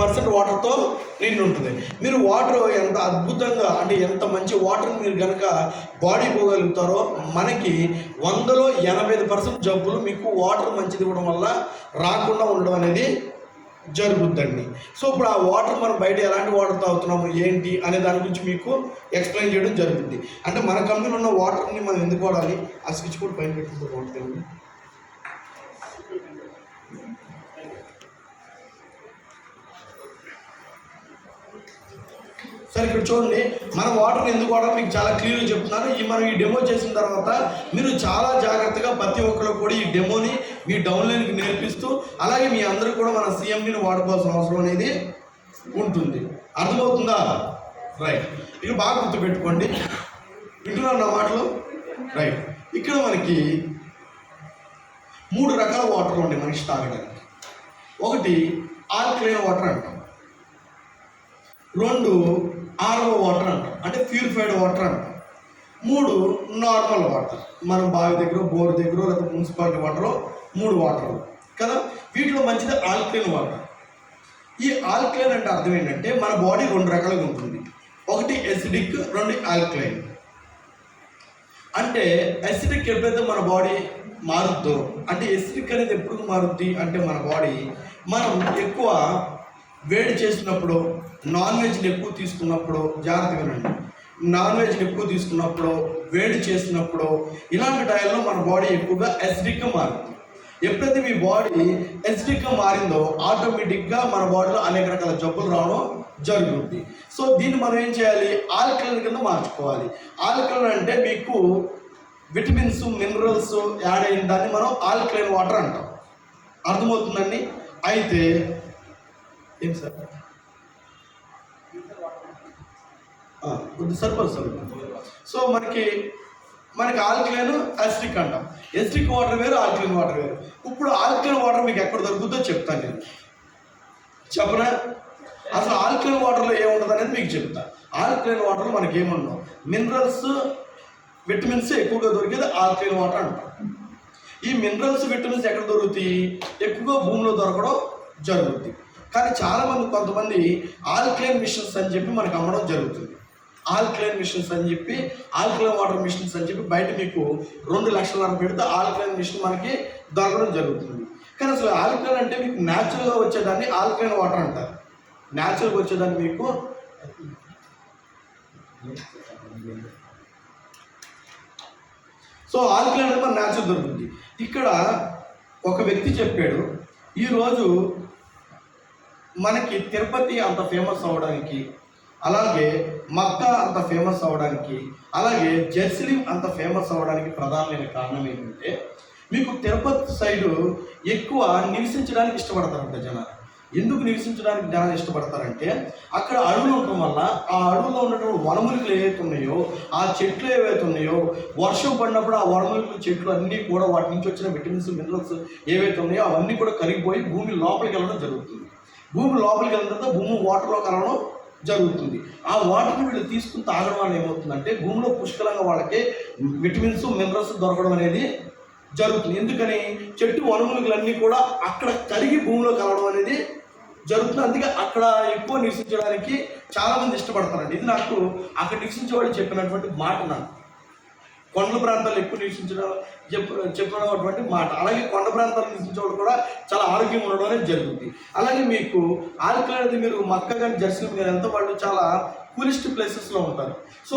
90% వాటర్తో నిండి ఉంటుంది. మీరు వాటర్ ఎంత అద్భుతంగా అంటే ఎంత మంచి వాటర్ మీరు కనుక బాడీ పోగలుగుతారో మనకి 100లో 85% జబ్బులు మీకు వాటర్ మంచిది ఇవ్వడం వల్ల రాకుండా ఉండడం అనేది జరుగుద్దండి. సో ఇప్పుడు ఆ వాటర్ మనం బయట ఎలాంటి వాటర్ తాగుతున్నాము ఏంటి అనే దాని గురించి మీకు ఎక్స్ప్లెయిన్ చేయడం జరుగుతుంది. అంటే మన కంపెనీలో ఉన్న వాటర్ని మనం ఎందుకు వాడాలి, ఆ స్విచ్ కూడా పైన పెట్టుకుంటూ బాగుంటుంది. సరే ఇక్కడ చూడండి, మనం వాటర్ని ఎందుకు వాడాలి మీకు చాలా క్లియర్గా చెప్తున్నాను. మనం ఈ డెమో చేసిన తర్వాత మీరు చాలా జాగ్రత్తగా ప్రతి ఒక్కరు కూడా ఈ డెమోని మీ డౌన్లైన్కి నేర్పిస్తూ అలాగే మీ అందరూ కూడా మన సిఎండిని వాడుకోవాల్సిన అవసరం అనేది ఉంటుంది. అర్థమవుతుందా? రైట్. ఇక బాగా గుర్తుపెట్టుకోండి, వింటున్నారు నా మాటలు? రైట్. ఇక్కడ మనకి 3 రకాల వాటర్ ఉన్నాయి మనిషి తాగడానికి. ఒకటి ఆల్కలైన్ వాటర్ అంటాం, 2 ఆర్ఓ వాటర్ అంటాం అంటే ప్యూరిఫైడ్ వాటర్ అంటాం, 3 నార్మల్ వాటర్ మనం బావి దగ్గర బోర్ దగ్గర లేదా మున్సిపాలిటీ వాటర్ 3 వాటర్లు కదా. వీటిలో మంచిది ఆల్కలైన్ వాటర్. ఈ ఆల్కలైన్ అంటే అర్థం ఏంటంటే మన బాడీ 2 రకాలుగా ఉంటుంది, ఒకటి ఎసిడిక్, 2 ఆల్కలైన్. అంటే ఎసిడిక్ ఎప్పుడైతే మన బాడీ మారుద్దో, అంటే ఎసిడిక్ అనేది ఎప్పుడు మారుద్ది అంటే మన బాడీ మనం ఎక్కువ వేడి చేసినప్పుడు, నాన్ వెజ్ని ఎక్కువ తీసుకున్నప్పుడు, జాగ్రత్తగా వినండి, నాన్ వెజ్ని ఎక్కువ తీసుకున్నప్పుడు, వేడి చేసినప్పుడు, ఇలాంటి టైంలో మన బాడీ ఎక్కువగా ఎసిడిక్గా మారుతుంది. ఎప్పుడైతే మీ బాడీ ఎసిడిక్గా మారిందో ఆటోమేటిక్గా మన బాడీలో అనేక రకాల జబ్బులు రావడం జరుగుతుంది. సో దీన్ని మనం ఏం చేయాలి, ఆల్కలైన్ కింద మార్చుకోవాలి. ఆల్కలైన్ అంటే మీకు విటమిన్స్ మినరల్స్ యాడ్ అయిన దాన్ని మనం ఆల్కలైన్ వాటర్ అంటాం. అర్థమవుతుందండి? అయితే ఏం సార్ కొద్ది సరిపోతుంది. సో మనకి ఆల్కలైన్ ఎసిడిక్ అంటాం. ఎసిడిక్ వాటర్ వేరు, ఆల్కలైన్ వాటర్ వేరు. ఇప్పుడు ఆల్కలైన్ వాటర్ మీకు ఎక్కడ దొరుకుతుందో చెప్తాను నేను. చెప్పనా? అసలు ఆల్కలైన్ వాటర్లో ఏముంటుంది అనేది మీకు చెప్తా. ఆల్కలైన్ వాటర్లో మనకి ఏముండవు, మినరల్స్ విటమిన్స్ ఎక్కువగా దొరికేది ఆల్కలైన్ వాటర్ అంటాం. ఈ మినరల్స్ విటమిన్స్ ఎక్కడ దొరుకుతాయి, ఎక్కువగా భూమిలో దొరకడం జరుగుతుంది. కానీ చాలామంది కొంతమంది ఆల్కలైన్ మిషన్స్ అని చెప్పి మనకు అమ్మడం జరుగుతుంది. ఆల్కలైన్ మిషన్స్ అని చెప్పి, ఆల్కలైన్ వాటర్ మిషన్స్ అని చెప్పి బయట మీకు 2 లక్షల పెడితే ఆల్కలైన్ మిషన్ మనకి దొరకడం జరుగుతుంది. కానీ అసలు ఆల్కలైన్ అంటే మీకు న్యాచురల్గా వచ్చేదాన్ని ఆల్కలైన్ వాటర్ అంటారు. న్యాచురల్గా వచ్చేదాన్ని మీకు సో ఆల్కలైన్ అంటే మన న్యాచురల్ దొరుకుతుంది. ఇక్కడ ఒక వ్యక్తి చెప్పాడు, ఈరోజు మనకి తిరుపతి అంత ఫేమస్ అవ్వడానికి, అలాగే మక్కా అంత ఫేమస్ అవ్వడానికి, అలాగే జెరూసలేం అంత ఫేమస్ అవ్వడానికి ప్రధానమైన కారణం ఏంటంటే మీకు తిరుపతి సైడు ఎక్కువ నివసించడానికి ఇష్టపడతారంట జనాలు. ఎందుకు నివసించడానికి జనాలు ఇష్టపడతారంటే అక్కడ అడవులు ఉండటం వల్ల, ఆ అడవుల్లో ఉన్నటువంటి వనమూలికలు ఏవైతే ఉన్నాయో, ఆ చెట్లు ఏవైతే ఉన్నాయో, వర్షం పడినప్పుడు ఆ వనమూలికలు చెట్లు అన్నీ కూడా వాటి నుంచి వచ్చిన విటమిన్స్ మినరల్స్ ఏవైతే ఉన్నాయో అవన్నీ కూడా కరిగిపోయి భూమి లోపలికి వెళ్ళడం జరుగుతుంది. భూమి లోపలికి వెళ్ళిన తర్వాత భూమి వాటర్లో కలవడం జరుగుతుంది. ఆ వాటర్ని వీళ్ళు తీసుకుని తాగడం వల్ల ఏమవుతుందంటే భూమిలో పుష్కలంగా వాళ్ళకి విటమిన్స్ మినరల్స్ దొరకడం అనేది జరుగుతుంది. ఎందుకని చెట్టు వనమూలికలన్నీ కూడా అక్కడ కరిగి భూమిలో కలవడం అనేది జరుగుతుంది. అందుకే అక్కడ ఎక్కువ నివసించడానికి చాలామంది ఇష్టపడతారండి. ఇది నాకు అక్కడ నివసించే వాళ్ళు చెప్పినటువంటి మాట. నాకు కొండల ప్రాంతాల్లో ఎక్కువ చెప్పినటువంటి మాట. అలాగే కొండ ప్రాంతాల్లో నివసించే వాళ్ళు కూడా చాలా ఆరోగ్యంగా ఉండడం అనేది జరుగుతుంది. అలాగే మీకు ఆల్కలైన్ అనేది మీరు మక్కా కానీ జెరూసలేం కానీ ఎంత వాళ్ళు చాలా కూలిస్ట్ ప్లేసెస్లో ఉంటారు. సో